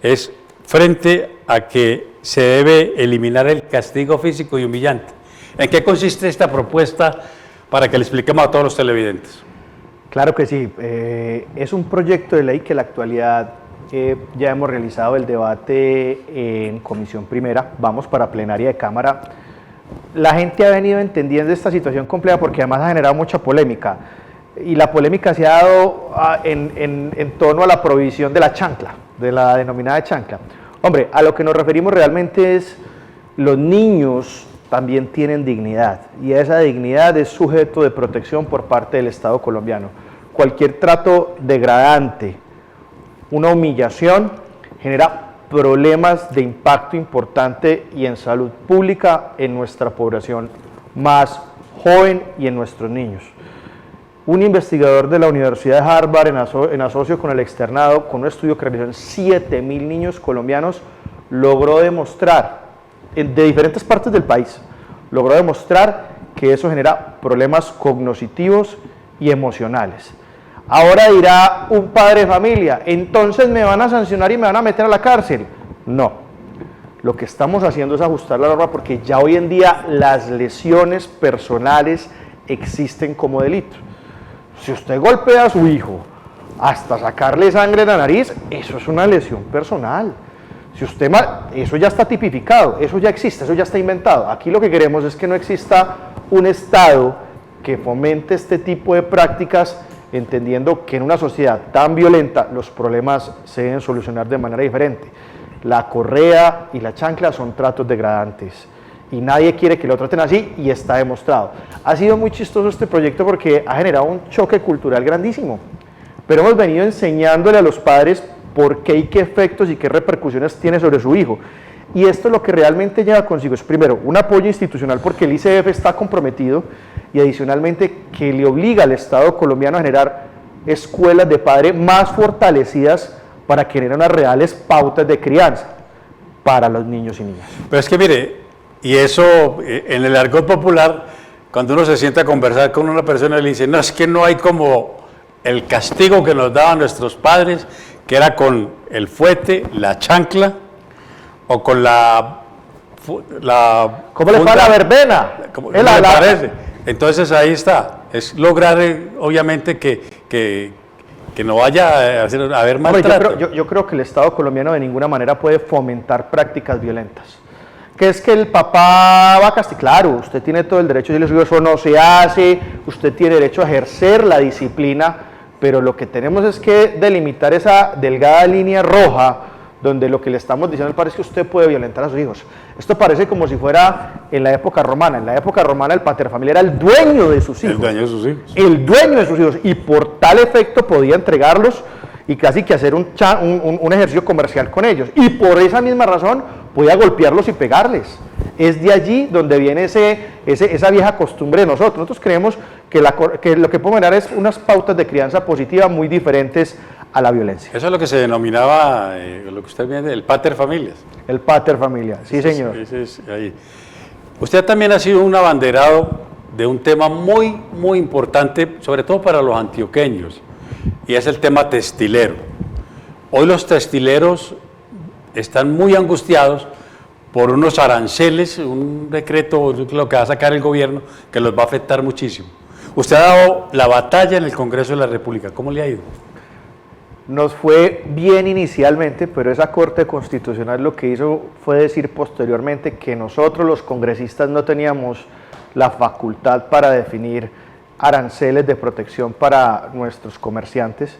es frente a que se debe eliminar el castigo físico y humillante. ¿En qué consiste esta propuesta para que le expliquemos a todos los televidentes? Claro que sí, es un proyecto de ley que en la actualidad Ya hemos realizado el debate en Comisión Primera, vamos para plenaria de Cámara. La gente ha venido entendiendo esta situación compleja porque además ha generado mucha polémica. Y la polémica se ha dado en torno a la provisión de la chancla, de la denominada chancla. Hombre, a lo que nos referimos realmente es los niños también tienen dignidad y esa dignidad es sujeto de protección por parte del Estado colombiano. Cualquier trato degradante, una humillación, genera problemas de impacto importante y en salud pública en nuestra población más joven y en nuestros niños. Un investigador de la Universidad de Harvard, en asocio con el externado, con un estudio que realizó en 7.000 niños colombianos, logró demostrar, de diferentes partes del país, logró demostrar que eso genera problemas cognitivos y emocionales. Ahora dirá un padre de familia, entonces me van a sancionar y me van a meter a la cárcel. No, lo que estamos haciendo es ajustar la norma porque ya hoy en día las lesiones personales existen como delito. Si usted golpea a su hijo hasta sacarle sangre en la nariz, eso es una lesión personal. Si usted, eso ya está tipificado, eso ya existe, eso ya está inventado. Aquí lo que queremos es que no exista un Estado que fomente este tipo de prácticas, entendiendo que en una sociedad tan violenta los problemas se deben solucionar de manera diferente. La correa y la chancla son tratos degradantes y nadie quiere que lo traten así y está demostrado. Ha sido muy chistoso este proyecto porque ha generado un choque cultural grandísimo, pero hemos venido enseñándole a los padres por qué y qué efectos y qué repercusiones tiene sobre su hijo. Y esto lo que realmente lleva consigo es, primero, un apoyo institucional porque el ICF está comprometido y adicionalmente que le obliga al Estado colombiano a generar escuelas de padre más fortalecidas para que generen unas reales pautas de crianza para los niños y niñas. Pero es que mire, y eso en el argot popular, cuando uno se sienta a conversar con una persona le dice, no, es que no hay como el castigo que nos daban nuestros padres, que era con el fuete, la chancla, o con ¿cómo le va la verbena? ¿Cómo le parece? Entonces ahí está, es lograr obviamente que no vaya a haber maltrato. Yo creo que el Estado colombiano de ninguna manera puede fomentar prácticas violentas. Que es que el papá va a castigar, claro, usted tiene todo el derecho de decirle, eso no se hace, usted tiene derecho a ejercer la disciplina, pero lo que tenemos es que delimitar esa delgada línea roja donde lo que le estamos diciendo al padre es que usted puede violentar a sus hijos. Esto parece como si fuera en la época romana. En la época romana el paterfamilias era el dueño de sus hijos. El dueño de sus hijos. El dueño de sus hijos. Y por tal efecto podía entregarlos y casi que hacer un ejercicio comercial con ellos. Y por esa misma razón podía golpearlos y pegarles. Es de allí donde viene esa vieja costumbre de nosotros. Nosotros creemos que lo que podemos dar es unas pautas de crianza positiva muy diferentes a la violencia. Eso es lo que se denominaba, lo que usted viene, el paterfamilias. El paterfamilias, sí señor. Ahí. Usted también ha sido un abanderado de un tema muy, muy importante, sobre todo para los antioqueños, y es el tema textilero. Hoy los textileros están muy angustiados por unos aranceles, un decreto, lo que va a sacar el gobierno, que los va a afectar muchísimo. Usted ha dado la batalla en el Congreso de la República, ¿cómo le ha ido? Nos fue bien inicialmente, pero esa Corte Constitucional lo que hizo fue decir posteriormente que nosotros los congresistas no teníamos la facultad para definir aranceles de protección para nuestros comerciantes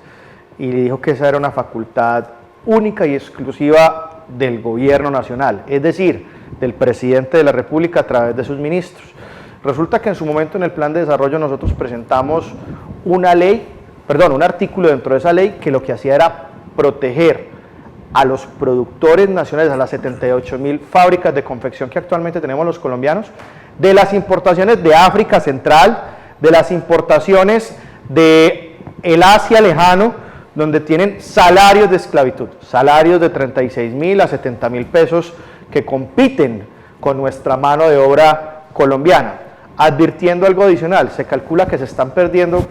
y dijo que esa era una facultad única y exclusiva del gobierno nacional, es decir, del presidente de la República a través de sus ministros. Resulta que en su momento en el plan de desarrollo nosotros presentamos un artículo dentro de esa ley que lo que hacía era proteger a los productores nacionales, a las 78.000 fábricas de confección que actualmente tenemos los colombianos, de las importaciones de África Central, de las importaciones de el Asia lejano, donde tienen salarios de esclavitud, salarios de 36.000 a 70.000 pesos que compiten con nuestra mano de obra colombiana. Advirtiendo algo adicional, se calcula que se están perdiendo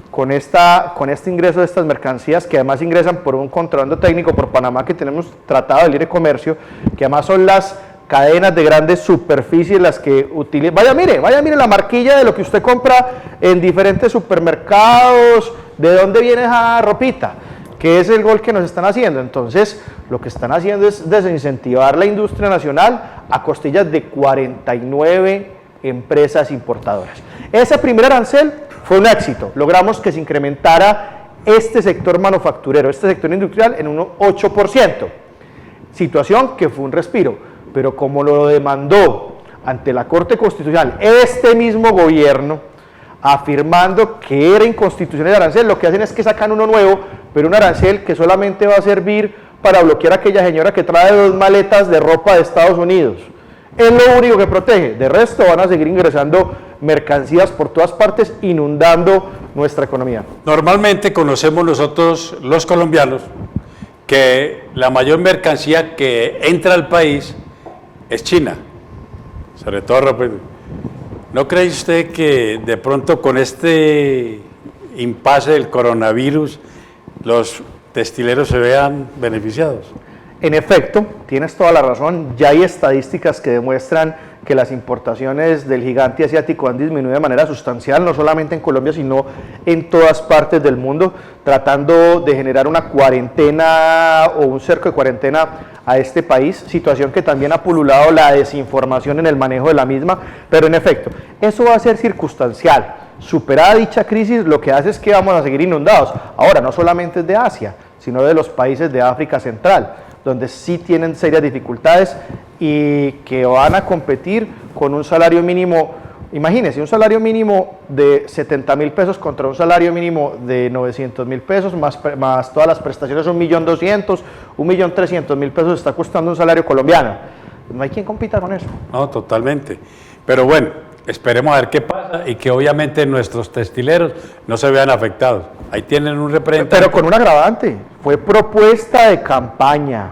con este ingreso de estas mercancías, que además ingresan por un contrabando técnico por Panamá que tenemos tratado de libre comercio, que además son las cadenas de grandes superficies las que utilizan. Vaya mire la marquilla de lo que usted compra en diferentes supermercados, de dónde viene esa ropita, ¿Qué es el gol que nos están haciendo? Entonces, lo que están haciendo es desincentivar la industria nacional a costillas de 49 empresas importadoras. Ese primer arancel fue un éxito. Logramos que se incrementara este sector manufacturero, este sector industrial en un 8%. Situación que fue un respiro, pero como lo demandó ante la Corte Constitucional este mismo gobierno, afirmando que era inconstitucional el arancel, lo que hacen es que sacan uno nuevo, pero un arancel que solamente va a servir para bloquear a aquella señora que trae 2 maletas de ropa de Estados Unidos. Es lo único que protege. De resto van a seguir ingresando mercancías por todas partes, inundando nuestra economía. Normalmente conocemos nosotros, los colombianos, que la mayor mercancía que entra al país es China, sobre todo ropa. ¿No cree usted que de pronto con este impasse del coronavirus los textileros se vean beneficiados? En efecto, tienes toda la razón, ya hay estadísticas que demuestran que las importaciones del gigante asiático han disminuido de manera sustancial, no solamente en Colombia, sino en todas partes del mundo, tratando de generar una cuarentena o un cerco de cuarentena a este país, situación que también ha pululado la desinformación en el manejo de la misma, pero en efecto, eso va a ser circunstancial. Superada dicha crisis, lo que hace es que vamos a seguir inundados. Ahora, no solamente es de Asia, sino de los países de África Central, donde sí tienen serias dificultades y que van a competir con un salario mínimo. Imagínense, un salario mínimo de 70.000 pesos contra un salario mínimo de 900.000 pesos, más todas las prestaciones, 1.200.000, 1.300.000 pesos está costando un salario colombiano. No hay quien compita con eso. No, totalmente. Pero bueno, esperemos a ver qué pasa y que obviamente nuestros textileros no se vean afectados. Ahí tienen un representante. Pero con un agravante, fue propuesta de campaña.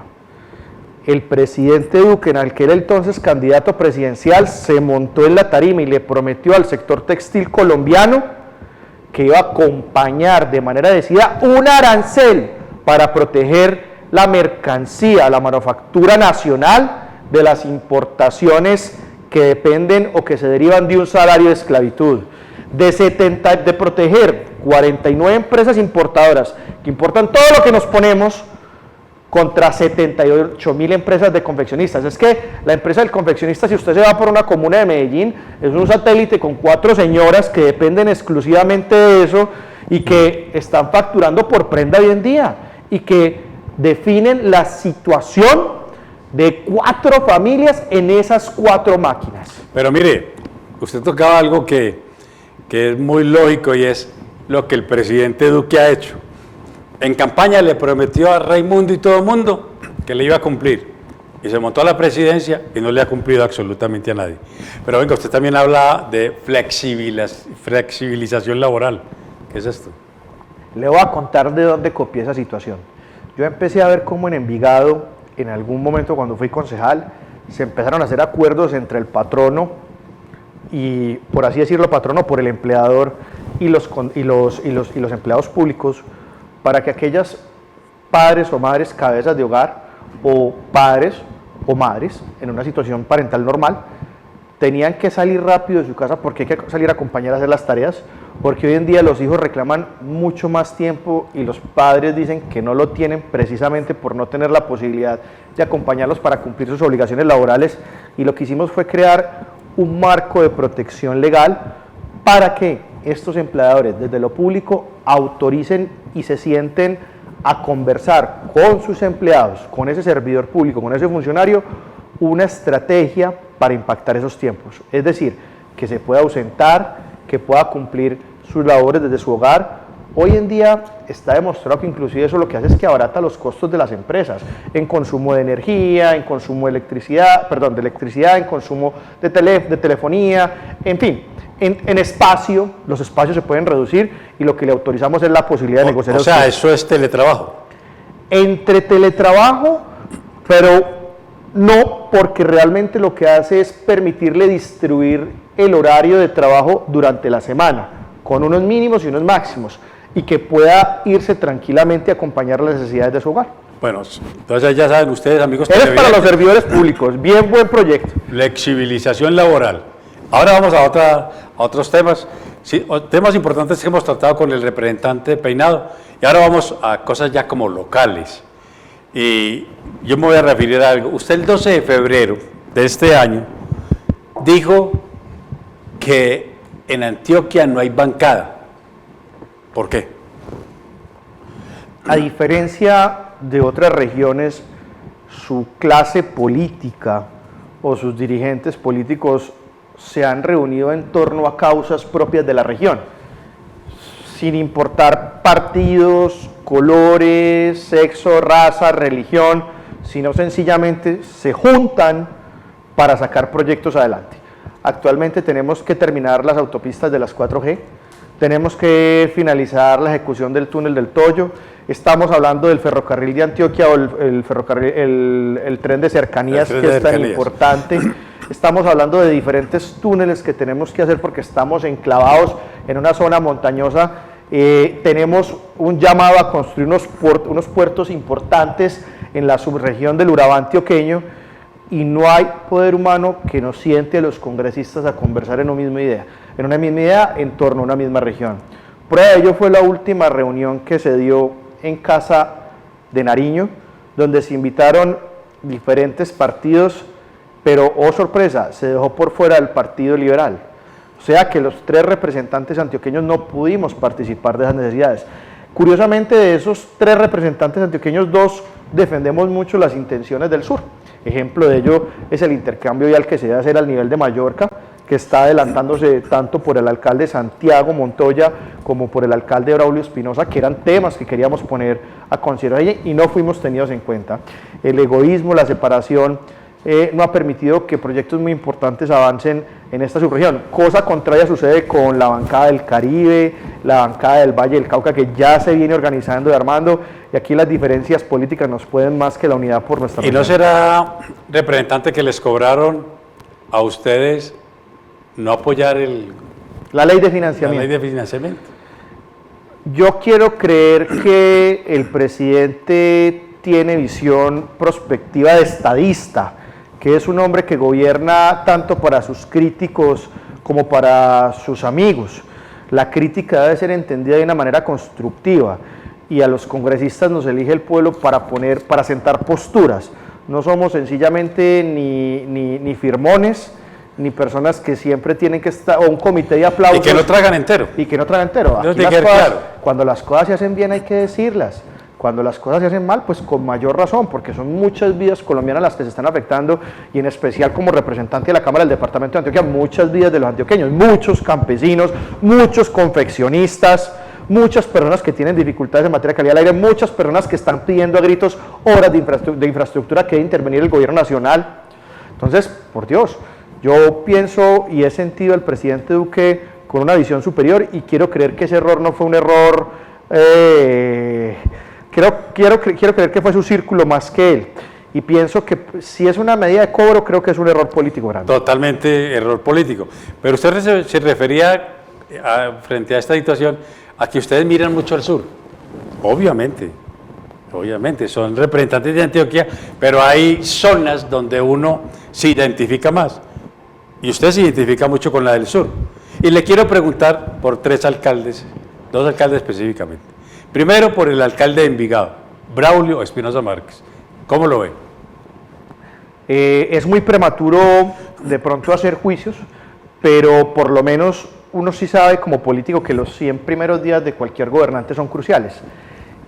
El presidente Duque, en aquel entonces candidato presidencial, se montó en la tarima y le prometió al sector textil colombiano que iba a acompañar de manera decidida un arancel para proteger la mercancía, la manufactura nacional de las importaciones que dependen o que se derivan de un salario de esclavitud. De proteger 49 empresas importadoras que importan todo lo que nos ponemos contra 78.000 empresas de confeccionistas. Es que la empresa del confeccionista, si usted se va por una comuna de Medellín, es un satélite con 4 señoras que dependen exclusivamente de eso y que están facturando por prenda hoy en día y que definen la situación de 4 familias en esas 4 máquinas. Pero mire, usted tocaba algo que es muy lógico y es lo que el presidente Duque ha hecho. En campaña le prometió a Raimundo y todo el mundo que le iba a cumplir y se montó a la presidencia y no le ha cumplido absolutamente a nadie. Pero venga, usted también habla de flexibilización laboral. ¿Qué es esto? Le voy a contar de dónde copié esa situación. Yo empecé a ver cómo en Envigado, en algún momento cuando fui concejal, se empezaron a hacer acuerdos entre el patrono y, por así decirlo, patrono por el empleador y los empleados públicos, para que aquellas padres o madres cabezas de hogar o padres o madres en una situación parental normal tenían que salir rápido de su casa porque hay que salir a acompañar a hacer las tareas, porque hoy en día los hijos reclaman mucho más tiempo y los padres dicen que no lo tienen precisamente por no tener la posibilidad de acompañarlos para cumplir sus obligaciones laborales, y lo que hicimos fue crear un marco de protección legal para que estos empleadores desde lo público autoricen y se sienten a conversar con sus empleados, con ese servidor público, con ese funcionario, una estrategia para impactar esos tiempos. Es decir, que se pueda ausentar, que pueda cumplir sus labores desde su hogar. Hoy en día está demostrado que inclusive eso lo que hace es que abarata los costos de las empresas en consumo de energía, en consumo de electricidad, en consumo de telefonía, en fin. En espacio, los espacios se pueden reducir y lo que le autorizamos es la posibilidad de negociar. O sea, eso es teletrabajo. Entre teletrabajo, pero no, porque realmente lo que hace es permitirle distribuir el horario de trabajo durante la semana, con unos mínimos y unos máximos, y que pueda irse tranquilamente a acompañar las necesidades de su hogar. Bueno, entonces ya saben ustedes, amigos. Es para los servidores públicos, bien buen proyecto. Flexibilización laboral. Ahora vamos a otros temas. Sí, temas importantes que hemos tratado con el representante de Peinado, y ahora vamos a cosas ya como locales. Y yo me voy a referir a algo. Usted el 12 de febrero de este año dijo que en Antioquia no hay bancada. ¿Por qué? A diferencia de otras regiones, su clase política o sus dirigentes políticos se han reunido en torno a causas propias de la región, sin importar partidos, colores, sexo, raza, religión, sino sencillamente se juntan para sacar proyectos adelante. Actualmente tenemos que terminar las autopistas de las 4G, tenemos que finalizar la ejecución del túnel del Toyo, estamos hablando del ferrocarril de Antioquia o el tren de cercanías que es tan importante. Estamos hablando de diferentes túneles que tenemos que hacer porque estamos enclavados en una zona montañosa. Tenemos un llamado a construir unos puertos importantes en la subregión del Urabá antioqueño y no hay poder humano que nos siente a los congresistas a conversar en una misma idea en torno a una misma región. Prueba de ello fue la última reunión que se dio en Casa de Nariño, donde se invitaron diferentes partidos, pero, oh sorpresa, se dejó por fuera el Partido Liberal. O sea que los 3 representantes antioqueños no pudimos participar de esas necesidades. Curiosamente, de esos 3 representantes antioqueños, 2 defendemos mucho las intenciones del sur. Ejemplo de ello es el intercambio vial que se debe hacer al nivel de Mallorca, que está adelantándose tanto por el alcalde Santiago Montoya como por el alcalde Braulio Espinosa, que eran temas que queríamos poner a consideración y no fuimos tenidos en cuenta. El egoísmo, la separación, no ha permitido que proyectos muy importantes avancen en esta subregión. Cosa contraria sucede con la bancada del Caribe, la bancada del Valle del Cauca, que ya se viene organizando y armando, y aquí las diferencias políticas nos pueden más que la unidad por nuestra región. ¿Y no será, representante, que les cobraron a ustedes no apoyar la ley de financiamiento? La ley de financiamiento. Yo quiero creer que el presidente tiene visión prospectiva de estadista, que es un hombre que gobierna tanto para sus críticos como para sus amigos. La crítica debe ser entendida de una manera constructiva y a los congresistas nos elige el pueblo para sentar posturas. No somos sencillamente ni firmones, ni personas que siempre tienen que estar, o un comité de aplausos. Y que no tragan entero. Aquí cuando las cosas se hacen bien hay que decirlas. Cuando las cosas se hacen mal, pues con mayor razón, porque son muchas vidas colombianas las que se están afectando, y en especial como representante de la Cámara del Departamento de Antioquia, muchas vidas de los antioqueños, muchos campesinos, muchos confeccionistas, muchas personas que tienen dificultades en materia de calidad del aire, muchas personas que están pidiendo a gritos obras de infraestructura que debe intervenir el gobierno nacional. Entonces, por Dios, yo pienso y he sentido al presidente Duque con una visión superior y quiero creer que ese error no fue un error... Quiero creer que fue su círculo más que él, y pienso que si es una medida de cobro, creo que es un error político grande. Totalmente error político. Pero usted se refería, frente a esta situación, a que ustedes miran mucho al sur. Obviamente, son representantes de Antioquia, pero hay zonas donde uno se identifica más. Y usted se identifica mucho con la del sur. Y le quiero preguntar por 3 alcaldes, 2 alcaldes específicamente. Primero, por el alcalde de Envigado, Braulio Espinosa Márquez. ¿Cómo lo ve? Es muy prematuro de pronto hacer juicios, pero por lo menos uno sí sabe como político que los 100 primeros días de cualquier gobernante son cruciales.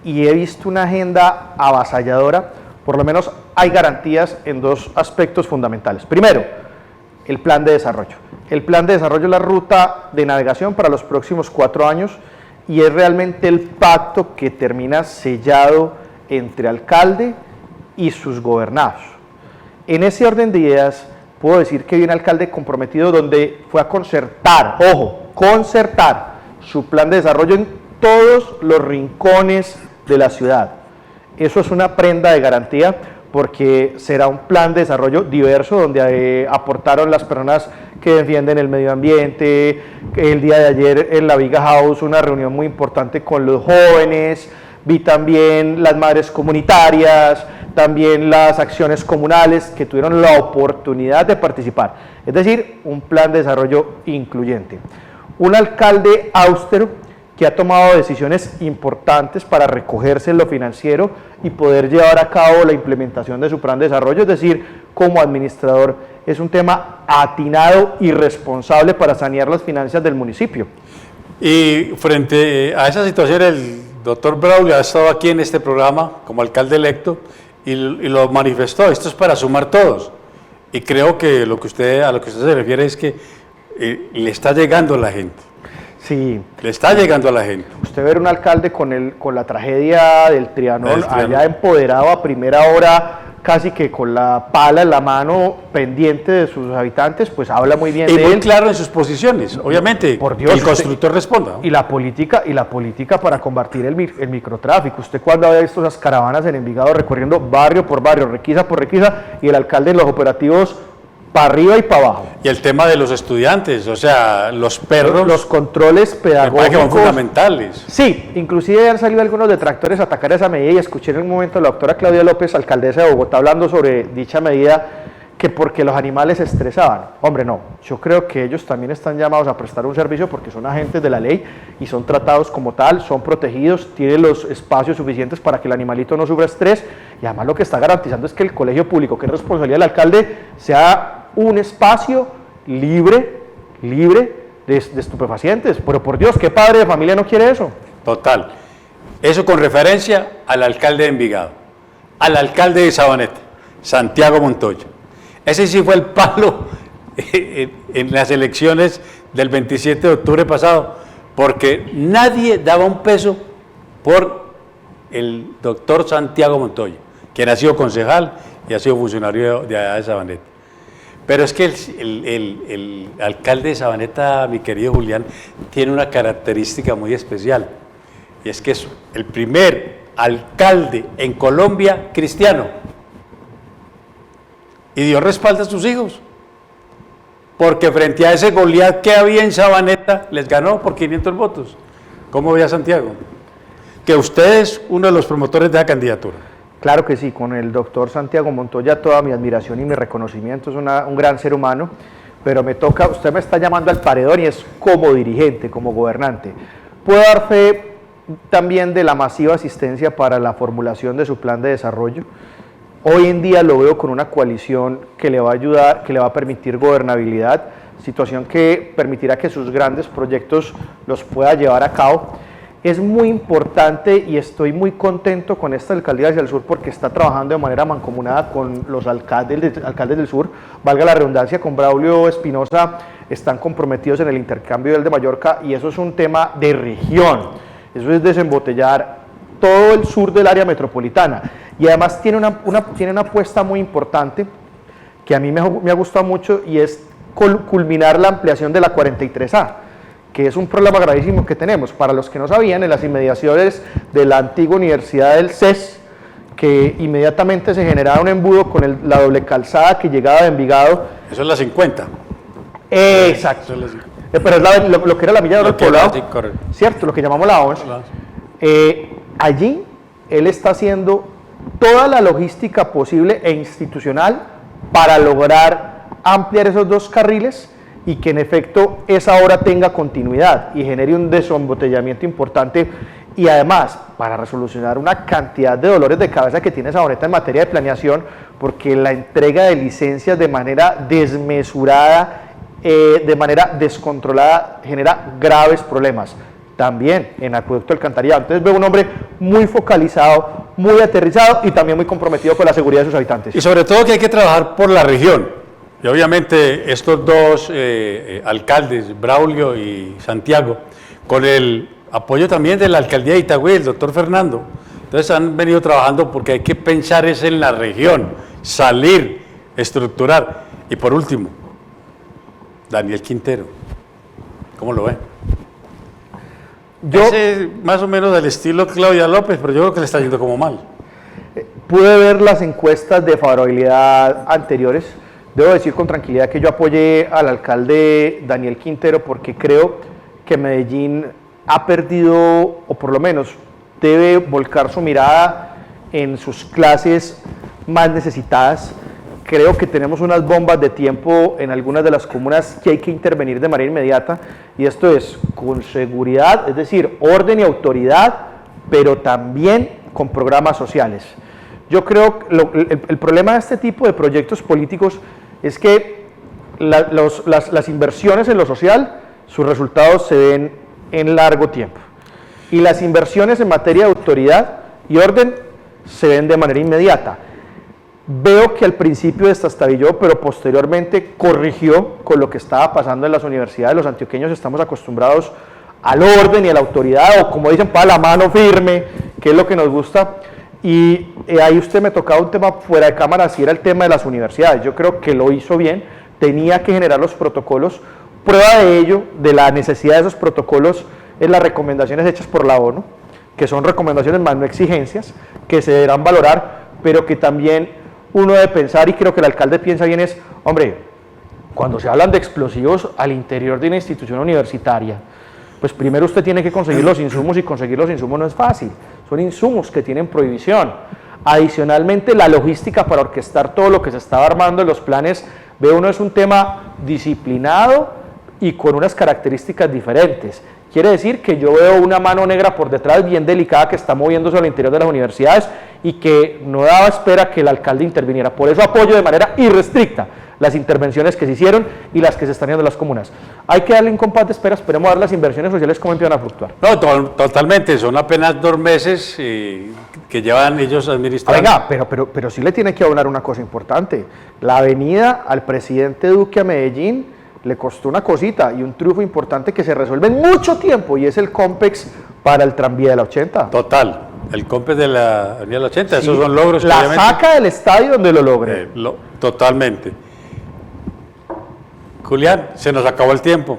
Y he visto una agenda avasalladora, por lo menos hay garantías en 2 aspectos fundamentales. Primero, el plan de desarrollo. El plan de desarrollo es la ruta de navegación para los próximos 4 años, y es realmente el pacto que termina sellado entre alcalde y sus gobernados. En ese orden de ideas, puedo decir que hay un alcalde comprometido donde fue a concertar, ojo, concertar su plan de desarrollo en todos los rincones de la ciudad. Eso es una prenda de garantía, porque será un plan de desarrollo diverso donde aportaron las personas que defienden el medio ambiente. El día de ayer en la Viga House una reunión muy importante con los jóvenes, vi también las madres comunitarias, también las acciones comunales que tuvieron la oportunidad de participar. Es decir, un plan de desarrollo incluyente. Un alcalde austero que ha tomado decisiones importantes para recogerse en lo financiero y poder llevar a cabo la implementación de su plan de desarrollo, es decir, como administrador es un tema atinado y responsable para sanear las finanzas del municipio. Y frente a esa situación, el doctor Braulio ha estado aquí en este programa como alcalde electo y lo manifestó, esto es para sumar todos. Y creo que a lo que usted se refiere es que le está llegando a la gente. Sí. Le está llegando a la gente. Usted ver un alcalde con la tragedia del Trianón, allá empoderado a primera hora, casi que con la pala en la mano, pendiente de sus habitantes, pues habla muy bien y de muy él. claro en sus posiciones, obviamente, Por Dios, el constructor responda. Y la política para combatir el microtráfico. Usted cuando ha visto esas caravanas en Envigado recorriendo barrio por barrio, requisa por requisa, y el alcalde en los operativos para arriba y para abajo. Y el tema de los estudiantes, o sea, los perros. Los controles pedagógicos. Que son fundamentales. Sí, inclusive han salido algunos detractores a atacar esa medida y escuché en un momento a la doctora Claudia López, alcaldesa de Bogotá, hablando sobre dicha medida, que porque los animales se estresaban. Hombre, no, yo creo que ellos también están llamados a prestar un servicio porque son agentes de la ley y son tratados como tal, son protegidos, tienen los espacios suficientes para que el animalito no sufra estrés y además lo que está garantizando es que el colegio público, que es responsabilidad del alcalde, sea un espacio libre de estupefacientes. Pero por Dios, ¿qué padre de familia no quiere eso? Total. Eso con referencia al alcalde de Envigado, al alcalde de Sabaneta, Santiago Montoya. Ese sí fue el palo en las elecciones del 27 de octubre pasado, porque nadie daba un peso por el doctor Santiago Montoya, quien ha sido concejal y ha sido funcionario de allá de Sabaneta. Pero es que el alcalde de Sabaneta, mi querido Julián, tiene una característica muy especial, y es que es el primer alcalde en Colombia cristiano. Y Dios respalda a sus hijos, porque frente a ese Goliat que había en Sabaneta, les ganó por 500 votos. ¿Cómo ve a Santiago? Que usted es uno de los promotores de la candidatura. Claro que sí, con el doctor Santiago Montoya toda mi admiración y mi reconocimiento, es un gran ser humano, pero me toca, usted me está llamando al paredón y es como dirigente, como gobernante. Puedo dar fe también de la masiva asistencia para la formulación de su plan de desarrollo. Hoy en día lo veo con una coalición que le va a ayudar, que le va a permitir gobernabilidad, situación que permitirá que sus grandes proyectos los pueda llevar a cabo. Es muy importante y estoy muy contento con esta alcaldía hacia el sur porque está trabajando de manera mancomunada con los alcaldes del sur, valga la redundancia, con Braulio Espinosa, están comprometidos en el intercambio del de Mallorca y eso es un tema de región, eso es desembotellar todo el sur del área metropolitana y además tiene una apuesta muy importante que a mí me ha gustado mucho y es culminar la ampliación de la 43A, que es un problema gravísimo que tenemos. Para los que no sabían, en las inmediaciones de la antigua Universidad del CES, que inmediatamente se generaba un embudo con la doble calzada que llegaba de Envigado. Eso es la 50. Exacto. Pero es lo que era la milla de oro del poblado, sí, correcto. ¿Cierto? Lo que llamamos la 11. Allí él está haciendo toda la logística posible e institucional para lograr ampliar esos dos carriles y que en efecto esa obra tenga continuidad y genere un desembotellamiento importante y además para resolucionar una cantidad de dolores de cabeza que tiene Sabaneta en materia de planeación, porque la entrega de licencias de manera desmesurada, de manera descontrolada, genera graves problemas. También en acueducto alcantarillado. Entonces veo un hombre muy focalizado, muy aterrizado y también muy comprometido con la seguridad de sus habitantes. Y sobre todo que hay que trabajar por la región. Y obviamente estos dos alcaldes, Braulio y Santiago, con el apoyo también de la alcaldía de Itagüí, el doctor Fernando, entonces han venido trabajando porque hay que pensar es en la región, salir, estructurar. Y por último, Daniel Quintero, ¿cómo lo ven? Ese es más o menos del estilo Claudia López, pero yo creo que le está yendo como mal. Pude ver las encuestas de favorabilidad anteriores. Debo decir con tranquilidad que yo apoyé al alcalde Daniel Quintero porque creo que Medellín ha perdido, o por lo menos debe volcar su mirada en sus clases más necesitadas. creo que tenemos unas bombas de tiempo en algunas de las comunas que hay que intervenir de manera inmediata, y esto es con seguridad, es decir, orden y autoridad, pero también con programas sociales. Yo creo que el problema de este tipo de proyectos políticos es que las inversiones en lo social, sus resultados se ven en largo tiempo, y las inversiones en materia de autoridad y orden se ven de manera inmediata. Veo que al principio desestabilizó, pero posteriormente corrigió con lo que estaba pasando en las universidades. Los antioqueños estamos acostumbrados al orden y a la autoridad, o como dicen, para la mano firme, que es lo que nos gusta. Y ahí usted me tocaba un tema fuera de cámara, si era el tema de las universidades. Yo creo que lo hizo bien, tenía que generar los protocolos. Prueba de ello, de la necesidad de esos protocolos, es las recomendaciones hechas por la ONU, que son recomendaciones más no exigencias, que se deberán valorar, pero que también uno debe pensar, y creo que el alcalde piensa bien, es, hombre, cuando se hablan de explosivos al interior de una institución universitaria, pues primero usted tiene que conseguir los insumos, y conseguir los insumos no es fácil, son insumos que tienen prohibición. Adicionalmente, la logística para orquestar todo lo que se estaba armando en los planes, ve uno, es un tema disciplinado y con unas características diferentes. Quiere decir que yo veo una mano negra por detrás bien delicada que está moviéndose al interior de las universidades y que no daba espera que el alcalde interviniera. Por eso apoyo de manera irrestricta las intervenciones que se hicieron y las que se están haciendo en las comunas. Hay que darle un compás de espera, esperemos a ver las inversiones sociales cómo empiezan a fluctuar. No, totalmente, son apenas 2 meses que llevan ellos administrando. Venga, pero sí le tiene que abonar una cosa importante. La avenida al presidente Duque a Medellín le costó una cosita y un triunfo importante que se resuelve en mucho tiempo, y es el COMPEX para el tranvía de la 80. Total, el COMPEX de la avenida de la 80, sí, esos son logros. La saca del estadio donde lo logre. Totalmente. Julián, se nos acabó el tiempo.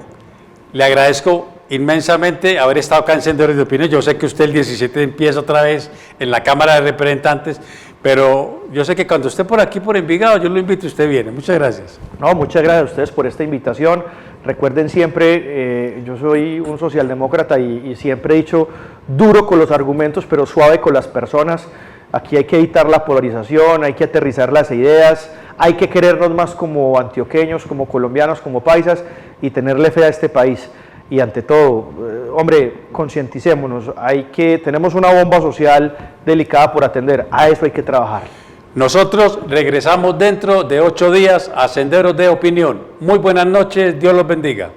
Le agradezco inmensamente haber estado acá en Sendero de Opinión. Yo sé que usted el 17 empieza otra vez en la Cámara de Representantes, pero yo sé que cuando esté por aquí, por Envigado, yo lo invito y usted viene. Muchas gracias. No, muchas gracias a ustedes por esta invitación. Recuerden siempre, yo soy un socialdemócrata y siempre he dicho duro con los argumentos, pero suave con las personas. Aquí hay que evitar la polarización, hay que aterrizar las ideas, hay que querernos más como antioqueños, como colombianos, como paisas, y tenerle fe a este país. Y ante todo, hombre, concienticémonos, tenemos una bomba social delicada por atender, a eso hay que trabajar. Nosotros regresamos dentro de 8 días a Senderos de Opinión. Muy buenas noches, Dios los bendiga.